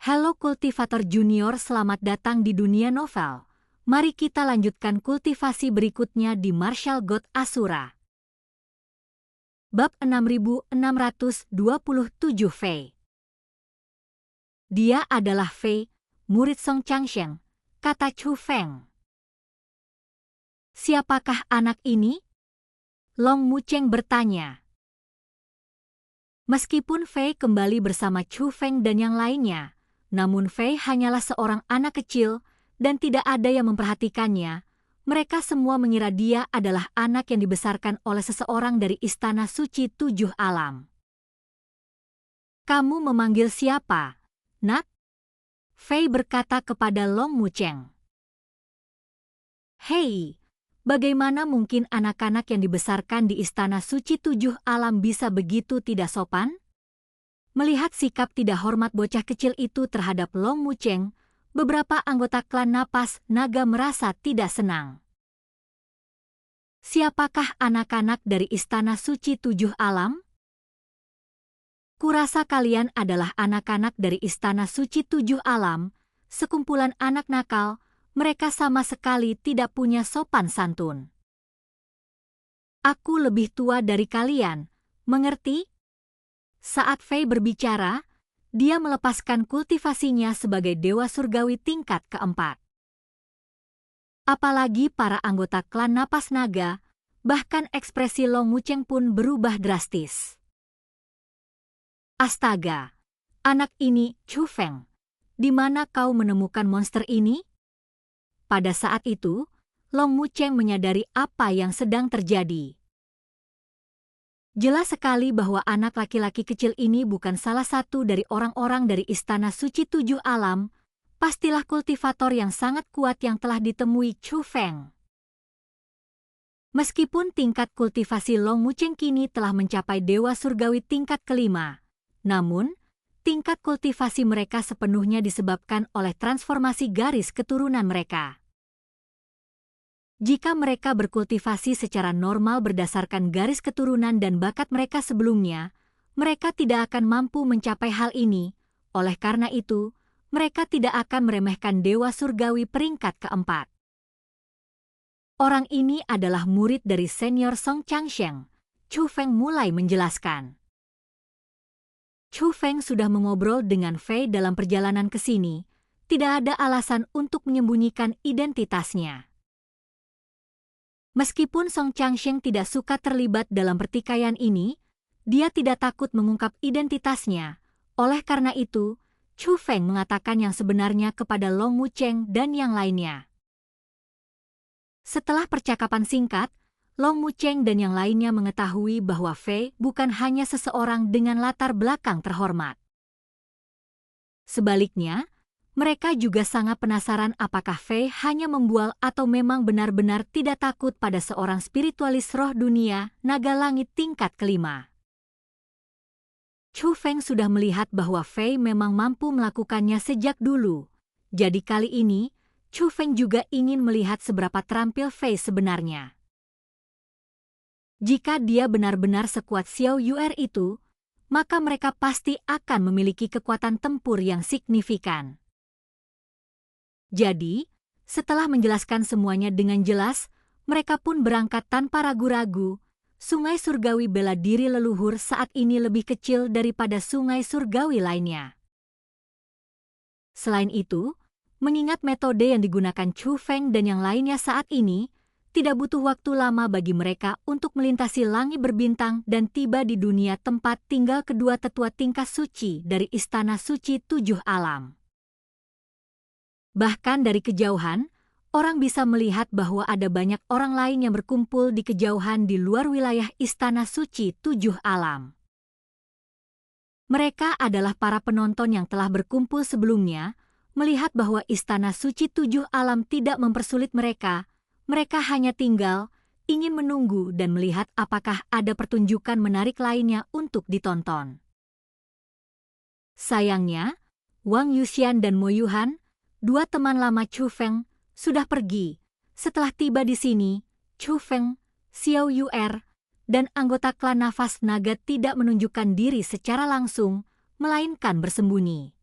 Halo kultivator junior, selamat datang di dunia novel. Mari kita lanjutkan kultivasi berikutnya di Martial God Asura. Bab 6627 Fei. Dia adalah Fei, murid Song Changsheng, kata Chu Feng. Siapakah anak ini? Long Mucheng bertanya. Meskipun Fei kembali bersama Chu Feng dan yang lainnya, namun Fei hanyalah seorang anak kecil dan tidak ada yang memperhatikannya. Mereka semua mengira dia adalah anak yang dibesarkan oleh seseorang dari Istana Suci Tujuh Alam. Kamu memanggil siapa, Nak? Fei berkata kepada Long Mucheng. Hei, bagaimana mungkin anak-anak yang dibesarkan di Istana Suci Tujuh Alam bisa begitu tidak sopan? Melihat sikap tidak hormat bocah kecil itu terhadap Long Mucheng, beberapa anggota klan Napas Naga merasa tidak senang. Siapakah anak-anak dari Istana Suci Tujuh Alam? Kurasa kalian adalah anak-anak dari Istana Suci Tujuh Alam, sekumpulan anak nakal, mereka sama sekali tidak punya sopan santun. Aku lebih tua dari kalian, mengerti? Saat Fei berbicara, dia melepaskan kultivasinya sebagai dewa surgawi tingkat keempat. Apalagi para anggota klan Napas Naga, bahkan ekspresi Long Mucheng pun berubah drastis. Astaga, anak ini, Chu Feng, di mana kau menemukan monster ini? Pada saat itu, Long Mucheng menyadari apa yang sedang terjadi. Jelas sekali bahwa anak laki-laki kecil ini bukan salah satu dari orang-orang dari Istana Suci Tujuh Alam, pastilah kultivator yang sangat kuat yang telah ditemui Chu Feng. Meskipun tingkat kultivasi Long Mucheng kini telah mencapai dewa surgawi tingkat kelima, namun tingkat kultivasi mereka sepenuhnya disebabkan oleh transformasi garis keturunan mereka. Jika mereka berkultivasi secara normal berdasarkan garis keturunan dan bakat mereka sebelumnya, mereka tidak akan mampu mencapai hal ini. Oleh karena itu, mereka tidak akan meremehkan dewa surgawi peringkat keempat. Orang ini adalah murid dari senior Song Changsheng. Chu Feng mulai menjelaskan. Chu Feng sudah mengobrol dengan Fei dalam perjalanan ke sini. Tidak ada alasan untuk menyembunyikan identitasnya. Meskipun Song Changsheng tidak suka terlibat dalam pertikaian ini, dia tidak takut mengungkap identitasnya. Oleh karena itu, Chu Feng mengatakan yang sebenarnya kepada Long Mucheng dan yang lainnya. Setelah percakapan singkat, Long Mucheng dan yang lainnya mengetahui bahwa Fei bukan hanya seseorang dengan latar belakang terhormat. Sebaliknya, mereka juga sangat penasaran apakah Fei hanya membual atau memang benar-benar tidak takut pada seorang spiritualis roh dunia naga langit tingkat kelima. Chu Feng sudah melihat bahwa Fei memang mampu melakukannya sejak dulu. Jadi kali ini, Chu Feng juga ingin melihat seberapa terampil Fei sebenarnya. Jika dia benar-benar sekuat Xiao Yuer itu, maka mereka pasti akan memiliki kekuatan tempur yang signifikan. Jadi, setelah menjelaskan semuanya dengan jelas, mereka pun berangkat tanpa ragu-ragu. Sungai surgawi bela diri leluhur saat ini lebih kecil daripada sungai surgawi lainnya. Selain itu, mengingat metode yang digunakan Chu Feng dan yang lainnya saat ini, tidak butuh waktu lama bagi mereka untuk melintasi langit berbintang dan tiba di dunia tempat tinggal kedua tetua tingkat suci dari Istana Suci Tujuh Alam. Bahkan dari kejauhan, orang bisa melihat bahwa ada banyak orang lain yang berkumpul di kejauhan di luar wilayah Istana Suci Tujuh Alam. Mereka adalah para penonton yang telah berkumpul sebelumnya, melihat bahwa Istana Suci Tujuh Alam tidak mempersulit mereka. Mereka hanya tinggal, ingin menunggu dan melihat apakah ada pertunjukan menarik lainnya untuk ditonton. Sayangnya, Wang Yuxian dan Mo Yuhan, dua teman lama Chu Feng, sudah pergi. Setelah tiba di sini, Chu Feng, Xiao Yuer, dan anggota klan Nafas Naga tidak menunjukkan diri secara langsung, melainkan bersembunyi.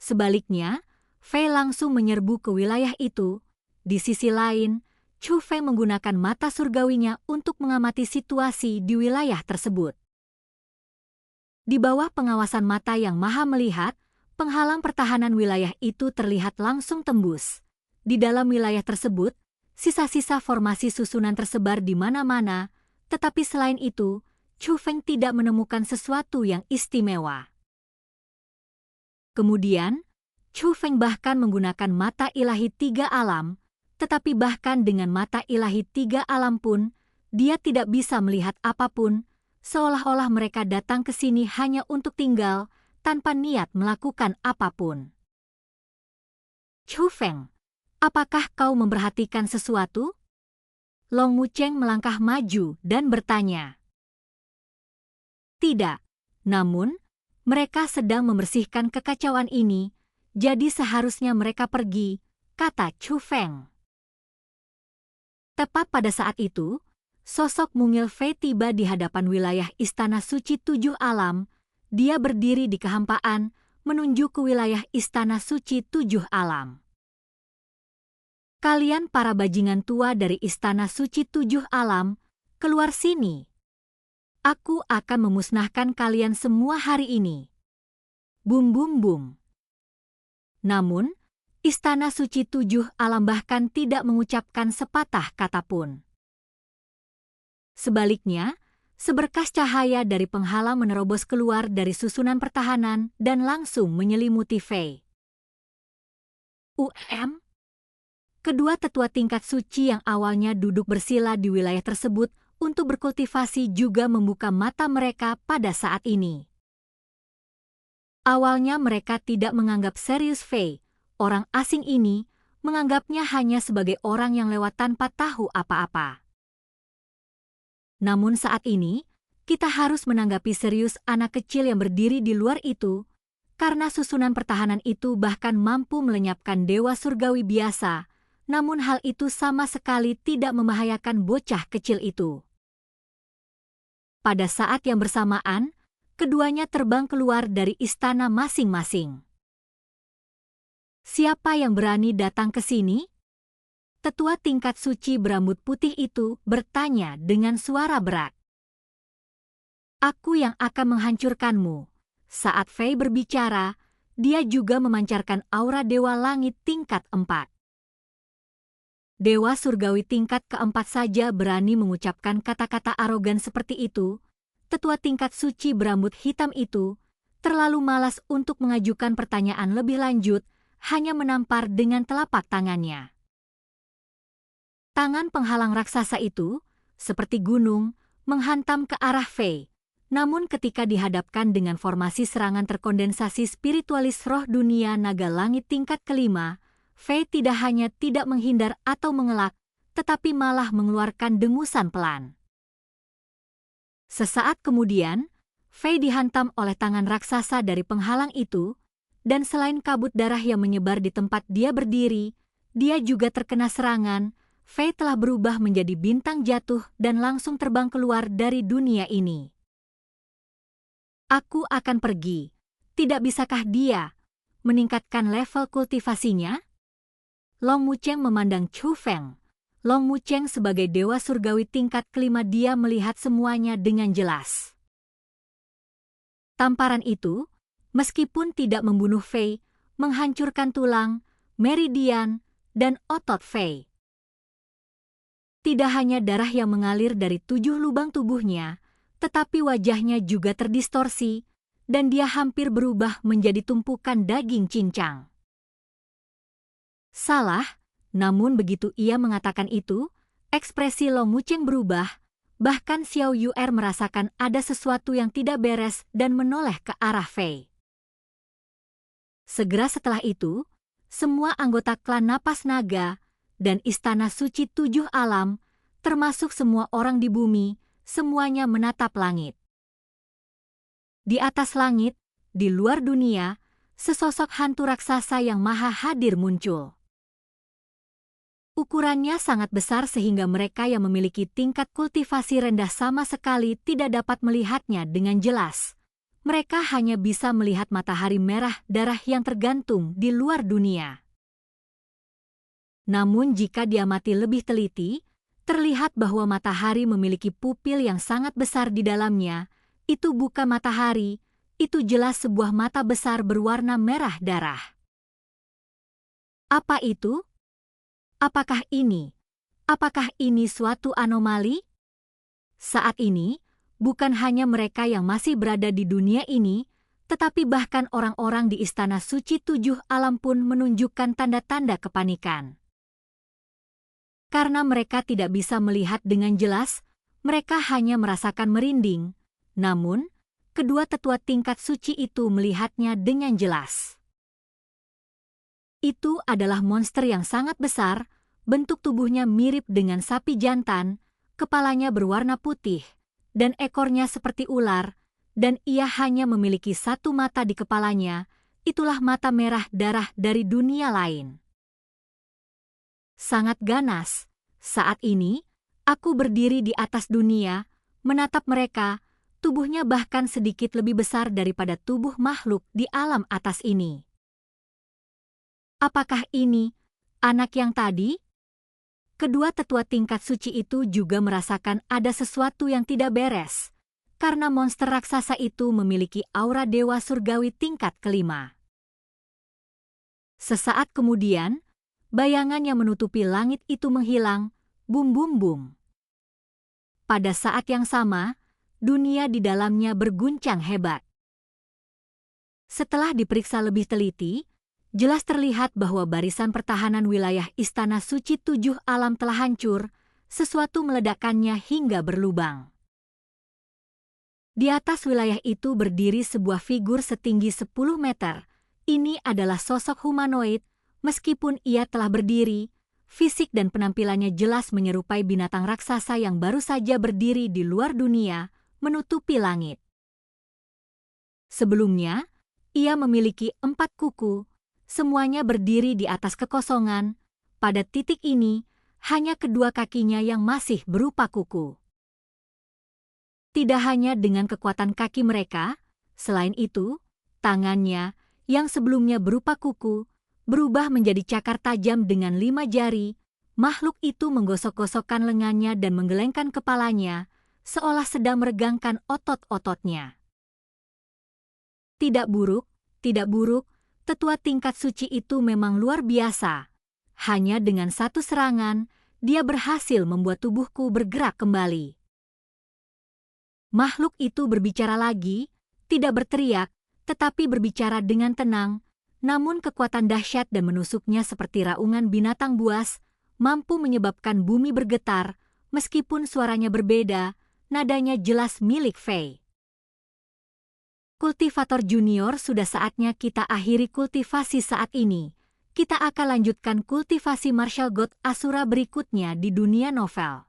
Sebaliknya, Fei langsung menyerbu ke wilayah itu. Di sisi lain, Chu Feng menggunakan mata surgawinya untuk mengamati situasi di wilayah tersebut. Di bawah pengawasan mata yang maha melihat, penghalang pertahanan wilayah itu terlihat langsung tembus. Di dalam wilayah tersebut, sisa-sisa formasi susunan tersebar di mana-mana, tetapi selain itu, Chu Feng tidak menemukan sesuatu yang istimewa. Kemudian, Chu Feng bahkan menggunakan mata ilahi 3 alam, tetapi bahkan dengan mata ilahi 3 alam pun, dia tidak bisa melihat apapun, seolah-olah mereka datang ke sini hanya untuk tinggal, tanpa niat melakukan apapun. Chu Feng, apakah kau memperhatikan sesuatu? Long Wucheng melangkah maju dan bertanya. Tidak, namun, mereka sedang membersihkan kekacauan ini, jadi seharusnya mereka pergi, kata Chu Feng. Tepat pada saat itu, sosok mungil Fei tiba di hadapan wilayah Istana Suci 7 Alam. Dia berdiri di kehampaan, menuju ke wilayah Istana Suci 7 Alam. Kalian para bajingan tua dari Istana Suci 7 Alam, keluar sini. Aku akan memusnahkan kalian semua hari ini. Bum bum bum. Namun, Istana Suci 7 Alam bahkan tidak mengucapkan sepatah kata pun. Sebaliknya, seberkas cahaya dari penghalang menerobos keluar dari susunan pertahanan dan langsung menyelimuti Fei. Kedua tetua tingkat suci yang awalnya duduk bersila di wilayah tersebut untuk berkultivasi juga membuka mata mereka pada saat ini. Awalnya mereka tidak menganggap serius Fei, orang asing ini, menganggapnya hanya sebagai orang yang lewat tanpa tahu apa-apa. Namun saat ini, kita harus menanggapi serius anak kecil yang berdiri di luar itu, karena susunan pertahanan itu bahkan mampu melenyapkan dewa surgawi biasa, namun hal itu sama sekali tidak membahayakan bocah kecil itu. Pada saat yang bersamaan, keduanya terbang keluar dari istana masing-masing. Siapa yang berani datang ke sini? Tetua tingkat suci berambut putih itu bertanya dengan suara berat. Aku yang akan menghancurkanmu. Saat Fei berbicara, dia juga memancarkan aura dewa langit tingkat 4. Dewa surgawi tingkat keempat saja berani mengucapkan kata-kata arogan seperti itu. Tetua tingkat suci berambut hitam itu terlalu malas untuk mengajukan pertanyaan lebih lanjut, hanya menampar dengan telapak tangannya. Tangan penghalang raksasa itu, seperti gunung, menghantam ke arah Fei. Namun ketika dihadapkan dengan formasi serangan terkondensasi spiritualis roh dunia naga langit tingkat kelima, Fei tidak hanya tidak menghindar atau mengelak, tetapi malah mengeluarkan dengusan pelan. Sesaat kemudian, Fei dihantam oleh tangan raksasa dari penghalang itu, dan selain kabut darah yang menyebar di tempat dia berdiri, dia juga terkena serangan. Fei telah berubah menjadi bintang jatuh dan langsung terbang keluar dari dunia ini. Aku akan pergi. Tidak bisakah dia meningkatkan level kultivasinya? Long Wucheng memandang Chu Feng. Long Wucheng sebagai dewa surgawi tingkat kelima dia melihat semuanya dengan jelas. Tamparan itu, meskipun tidak membunuh Fei, menghancurkan tulang, meridian, dan otot Fei. Tidak hanya darah yang mengalir dari 7 lubang tubuhnya, tetapi wajahnya juga terdistorsi, dan dia hampir berubah menjadi tumpukan daging cincang. Salah, namun begitu ia mengatakan itu, ekspresi Long Wucheng berubah, bahkan Xiao Yu'er merasakan ada sesuatu yang tidak beres dan menoleh ke arah Fei. Segera setelah itu, semua anggota klan Napas Naga dan Istana Suci 7 Alam, termasuk semua orang di bumi, semuanya menatap langit. Di atas langit, di luar dunia, sesosok hantu raksasa yang maha hadir muncul. Ukurannya sangat besar sehingga mereka yang memiliki tingkat kultivasi rendah sama sekali tidak dapat melihatnya dengan jelas. Mereka hanya bisa melihat matahari merah darah yang tergantung di luar dunia. Namun jika diamati lebih teliti, terlihat bahwa matahari memiliki pupil yang sangat besar di dalamnya. Itu bukan matahari, itu jelas sebuah mata besar berwarna merah darah. Apa itu? Apakah ini? Apakah ini suatu anomali? Saat ini, bukan hanya mereka yang masih berada di dunia ini, tetapi bahkan orang-orang di Istana Suci Tujuh Alam pun menunjukkan tanda-tanda kepanikan. Karena mereka tidak bisa melihat dengan jelas, mereka hanya merasakan merinding. Namun, kedua tetua tingkat suci itu melihatnya dengan jelas. Itu adalah monster yang sangat besar, bentuk tubuhnya mirip dengan sapi jantan, kepalanya berwarna putih, dan ekornya seperti ular, dan ia hanya memiliki satu mata di kepalanya. Itulah mata merah darah dari dunia lain. Sangat ganas. Saat ini, aku berdiri di atas dunia, menatap mereka. Tubuhnya bahkan sedikit lebih besar daripada tubuh makhluk di alam atas ini. Apakah ini anak yang tadi? Kedua tetua tingkat suci itu juga merasakan ada sesuatu yang tidak beres, karena monster raksasa itu memiliki aura dewa surgawi tingkat kelima. Sesaat kemudian, bayangan yang menutupi langit itu menghilang, bum bum bum. Pada saat yang sama, dunia di dalamnya berguncang hebat. Setelah diperiksa lebih teliti, jelas terlihat bahwa barisan pertahanan wilayah Istana Suci Tujuh Alam telah hancur, sesuatu meledakkannya hingga berlubang. Di atas wilayah itu berdiri sebuah figur setinggi 10 meter. Ini adalah sosok humanoid, meskipun ia telah berdiri, fisik dan penampilannya jelas menyerupai binatang raksasa yang baru saja berdiri di luar dunia, menutupi langit. Sebelumnya, ia memiliki 4 kuku, semuanya berdiri di atas kekosongan. Pada titik ini, hanya kedua kakinya yang masih berupa kuku. Tidak hanya dengan kekuatan kaki mereka, selain itu, tangannya, yang sebelumnya berupa kuku, berubah menjadi cakar tajam dengan 5 jari. Makhluk itu menggosok-gosokkan lengannya dan menggelengkan kepalanya, seolah sedang meregangkan otot-ototnya. Tidak buruk, tetua tingkat suci itu memang luar biasa. Hanya dengan satu serangan, dia berhasil membuat tubuhku bergerak kembali. Makhluk itu berbicara lagi, tidak berteriak, tetapi berbicara dengan tenang, namun kekuatan dahsyat dan menusuknya seperti raungan binatang buas, mampu menyebabkan bumi bergetar, meskipun suaranya berbeda, nadanya jelas milik Fei. Kultivator Junior, sudah saatnya kita akhiri kultivasi saat ini. Kita akan lanjutkan kultivasi Martial God Asura berikutnya di dunia novel.